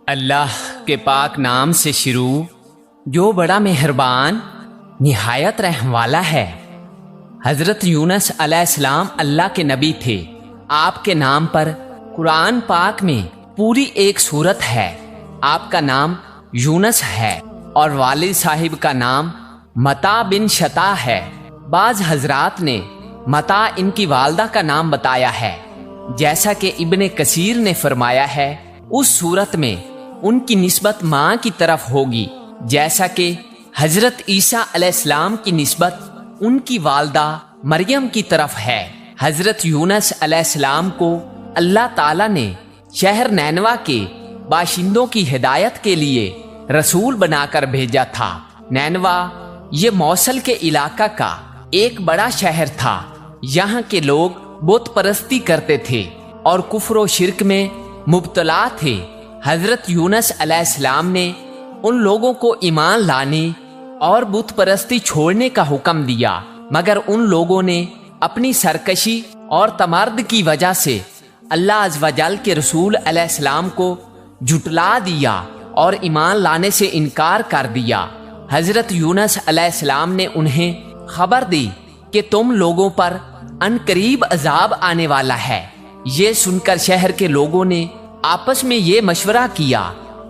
اللہ کے پاک نام سے شروع جو بڑا مہربان نہایت رحم والا ہے۔ حضرت یونس علیہ السلام اللہ کے نبی تھے۔ آپ کے نام پر قرآن پاک میں پوری ایک سورت ہے۔ آپ کا نام یونس ہے اور والد صاحب کا نام متا بن شتا ہے۔ بعض حضرات نے متا ان کی والدہ کا نام بتایا ہے، جیسا کہ ابن کثیر نے فرمایا ہے اس صورت میں ان کی نسبت ماں کی طرف ہوگی، جیسا کہ حضرت عیسیٰ علیہ السلام کی نسبت ان کی والدہ مریم کی طرف ہے۔ حضرت یونس علیہ السلام کو اللہ تعالیٰ نے شہر نینوا کے باشندوں کی ہدایت کے لیے رسول بنا کر بھیجا تھا۔ نینوا یہ موصل کے علاقہ کا ایک بڑا شہر تھا۔ یہاں کے لوگ بت پرستی کرتے تھے اور کفر و شرک میں مبتلا تھے۔ حضرت یونس علیہ السلام نے ان لوگوں کو ایمان لانے اور بت پرستی چھوڑنے کا حکم دیا، مگر ان لوگوں نے اپنی سرکشی اور تمرد کی وجہ سے اللہ عز و جل کے رسول علیہ السلام کو جھٹلا دیا اور ایمان لانے سے انکار کر دیا۔ حضرت یونس علیہ السلام نے انہیں خبر دی کہ تم لوگوں پر ان قریب عذاب آنے والا ہے۔ یہ سن کر شہر کے لوگوں نے آپس میں یہ مشورہ کیا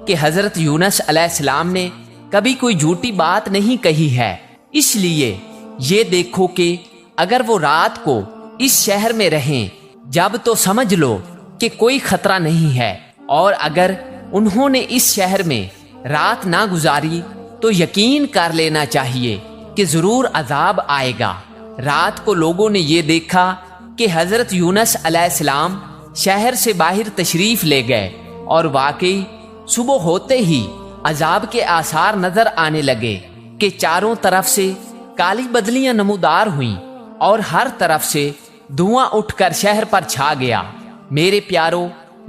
کہ حضرت یونس علیہ السلام نے کبھی کوئی جھوٹی بات نہیں کہی ہے، اس لیے یہ دیکھو کہ اگر وہ رات کو اس شہر میں رہیں جب تو سمجھ لو کہ کوئی خطرہ نہیں ہے، اور اگر انہوں نے اس شہر میں رات نہ گزاری تو یقین کر لینا چاہیے کہ ضرور عذاب آئے گا۔ رات کو لوگوں نے یہ دیکھا کہ حضرت یونس علیہ السلام شہر سے باہر تشریف لے گئے، اور واقعی صبح ہوتے ہی عذاب کے آثار نظر آنے لگے کہ چاروں طرف سے کالی بدلیاں نمودار ہوئیں اور ہر طرف سے دھواں اٹھ کر شہر پر چھا گیا۔ میرے پیارو،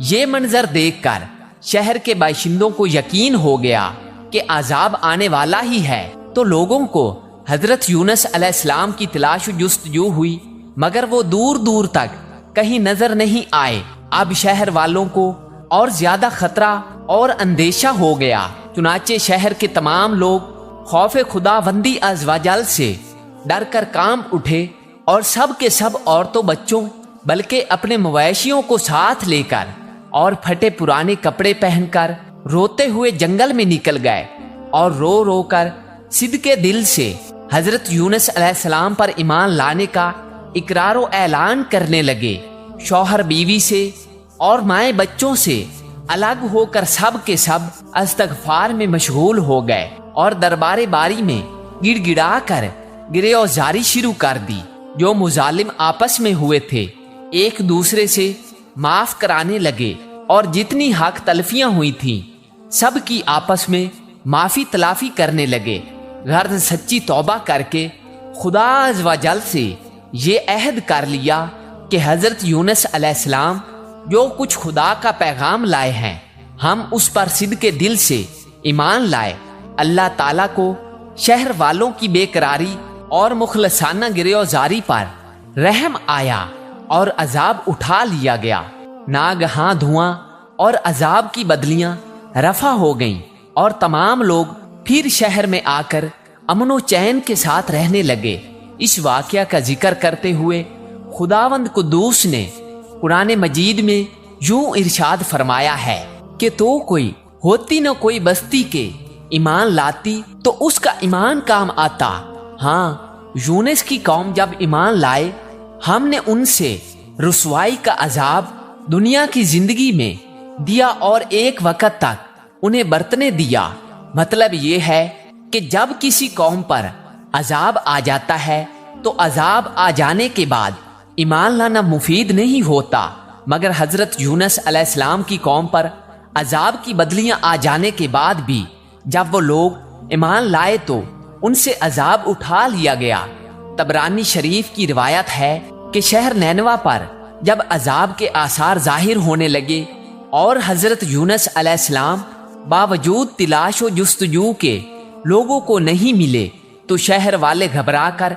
یہ منظر دیکھ کر شہر کے باشندوں کو یقین ہو گیا کہ عذاب آنے والا ہی ہے، تو لوگوں کو حضرت یونس علیہ السلام کی تلاش و جستجو ہوئی، مگر وہ دور دور تک کہیں نظر نہیں آئے۔ اب شہر والوں کو اور زیادہ خطرہ اور اندیشہ ہو گیا، چنانچہ شہر کے تمام لوگ خوف خدا بندی عز و جل سے ڈر کر کانپ اٹھے، اور سب کے سب عورتوں بچوں بلکہ اپنے مویشیوں کو ساتھ لے کر اور پھٹے پرانے کپڑے پہن کر روتے ہوئے جنگل میں نکل گئے، اور رو رو کر صدقے دل سے حضرت یونس علیہ السلام پر ایمان لانے کا اقرار و اعلان کرنے لگے۔ شوہر بیوی سے اور مائیں بچوں سے الگ ہو کر سب کے سب استغفار میں مشغول ہو گئے، اور دربار باری میں گڑ گڑا کر گریہزاری شروع کر دی۔ جو مظالم آپس میں ہوئے تھے ایک دوسرے سے معاف کرانے لگے، اور جتنی حق تلفیاں ہوئی تھیں سب کی آپس میں معافی تلافی کرنے لگے، غرض سچی توبہ کر کے خدا عز و جل سے یہ عہد کر لیا کہ حضرت یونس علیہ السلام جو کچھ خدا کا پیغام لائے ہیں ہم اس پر صدقے دل سے ایمان لائے۔ اللہ تعالیٰ کو شہر والوں کی بے قراری اور مخلصانہ گریہزاری پر رحم آیا اور عذاب اٹھا لیا گیا۔ ناگہاں دھواں اور عذاب کی بدلیاں رفع ہو گئیں، اور تمام لوگ پھر شہر میں آ کر امن و چین کے ساتھ رہنے لگے۔ اس واقعہ کا ذکر کرتے ہوئے خداوند قدوس نے قرآن مجید میں یوں ارشاد فرمایا ہے کہ تو کوئی ہوتی نہ کوئی بستی کے ایمان لاتی تو اس کا ایمان کام آتا۔ ہاں، یونس کی قوم جب ایمان لائے ہم نے ان سے رسوائی کا عذاب دنیا کی زندگی میں دیا اور ایک وقت تک انہیں برتنے دیا۔ مطلب یہ ہے کہ جب کسی قوم پر عذاب آ جاتا ہے تو عذاب آ جانے کے بعد ایمان لانا مفید نہیں ہوتا، مگر حضرت یونس علیہ السلام کی قوم پر عذاب کی بدلیاں آ جانے کے بعد بھی جب وہ لوگ ایمان لائے تو ان سے عذاب اٹھا لیا گیا۔ طبرانی شریف کی روایت ہے کہ شہر نینوا پر جب عذاب کے آثار ظاہر ہونے لگے اور حضرت یونس علیہ السلام باوجود تلاش و جستجو کے لوگوں کو نہیں ملے تو شہر والے گھبرا کر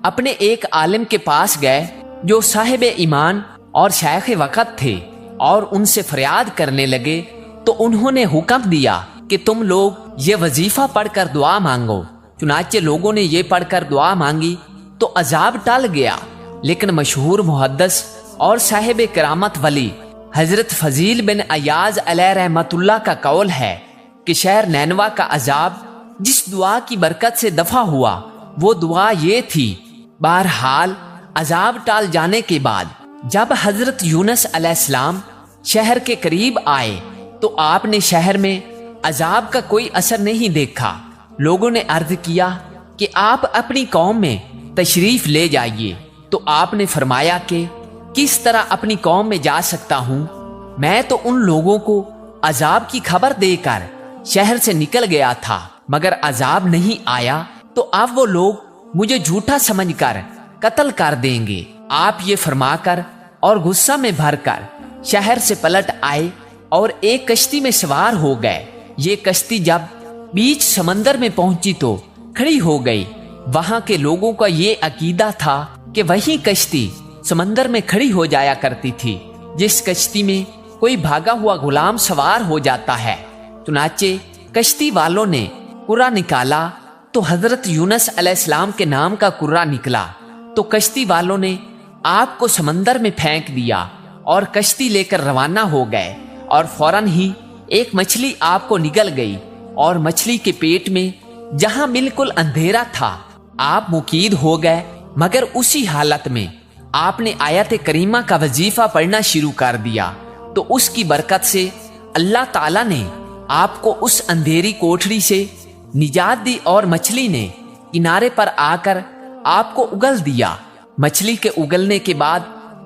اپنے ایک عالم کے پاس گئے جو صاحب ایمان اور شیخ وقت تھے، اور ان سے فریاد کرنے لگے تو انہوں نے حکم دیا کہ تم لوگ یہ وظیفہ پڑھ کر دعا مانگو۔ چنانچہ لوگوں نے یہ پڑھ کر دعا مانگی تو عذاب ٹل گیا۔ لیکن مشہور محدث اور صاحب کرامت ولی حضرت فضیل بن ایاز علیہ رحمت اللہ کا قول ہے کہ شہر نینوا کا عذاب جس دعا کی برکت سے دفع ہوا وہ دعا یہ تھی۔ بہرحال عذاب ٹال جانے کے بعد جب حضرت یونس علیہ السلام شہر کے قریب آئے تو آپ نے شہر میں عذاب کا کوئی اثر نہیں دیکھا۔ لوگوں نے عرض کیا کہ آپ اپنی قوم میں تشریف لے جائیے، تو آپ نے فرمایا کہ کس طرح اپنی قوم میں جا سکتا ہوں؟ میں تو ان لوگوں کو عذاب کی خبر دے کر شہر سے نکل گیا تھا، مگر عذاب نہیں آیا، تو اب وہ لوگ مجھے جھوٹا سمجھ کر قتل کر دیں گے۔ آپ یہ فرما کر اور غصہ میں بھر کر شہر سے پلٹ آئے اور ایک کشتی میں سوار ہو گئے۔ یہ کشتی جب بیچ سمندر میں پہنچی تو کھڑی ہو گئی۔ وہاں کے لوگوں کا یہ عقیدہ تھا کہ وہی کشتی سمندر میں کھڑی ہو جایا کرتی تھی جس کشتی میں کوئی بھاگا ہوا غلام سوار ہو جاتا ہے۔ چنانچہ کشتی والوں نے قرہ نکالا تو حضرت یونس علیہ السلام کے نام کا قرہ نکلا، تو کشتی والوں نے آپ کو سمندر میں پھینک دیا اور کشتی لے کر روانہ ہو گئے، اور فوراً ہی ایک مچھلی آپ کو نگل گئی، اور مچھلی کے پیٹ میں جہاں بالکل اندھیرا تھا آپ مقید ہو گئے۔ مگر اسی حالت میں آپ نے آیت کریمہ کا وظیفہ پڑھنا شروع کر دیا تو اس کی برکت سے اللہ تعالیٰ نے آپ کو اس اندھیری کوٹھڑی سے نجات دی، اور مچھلی نے کنارے پر آ کر آپ کو اگل دیا۔ مچھلی کے اگلنے کے بعد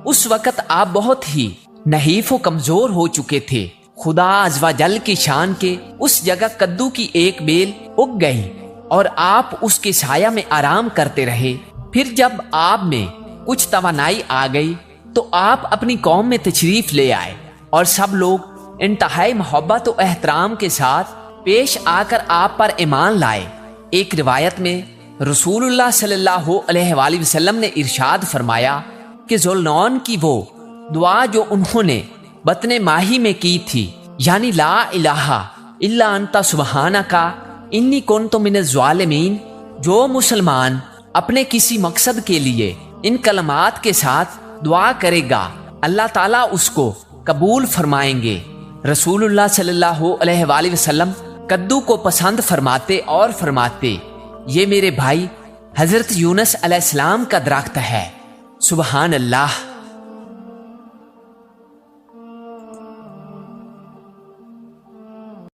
اس وقت آپ بہت ہی نحیف و کمزور ہو چکے تھے۔ خدا عز و جل کی شان کے اس جگہ کدو کی ایک بیل اگ گئی اور آپ اس کے سایہ میں آرام کرتے رہے۔ پھر جب آپ میں کچھ توانائی آ گئی تو آپ اپنی قوم میں تشریف لے آئے، اور سب لوگ انتہائی محبت و احترام کے ساتھ پیش آ کر آپ پر ایمان لائے۔ ایک روایت میں رسول اللہ صلی اللہ علیہ وآلہ وسلم نے ارشاد فرمایا کہ ذوالنون کی وہ دعا جو انہوں نے بطن ماہی میں کی تھی، یعنی لا الہ الا انت سبحانک انی کنت من الظالمین، جو مسلمان اپنے کسی مقصد کے لیے ان کلمات کے ساتھ دعا کرے گا اللہ تعالیٰ اس کو قبول فرمائیں گے۔ رسول اللہ صلی اللہ علیہ وآلہ وسلم کدو کو پسند فرماتے اور فرماتے، یہ میرے بھائی حضرت یونس علیہ السلام کا درخت ہے۔ سبحان اللہ۔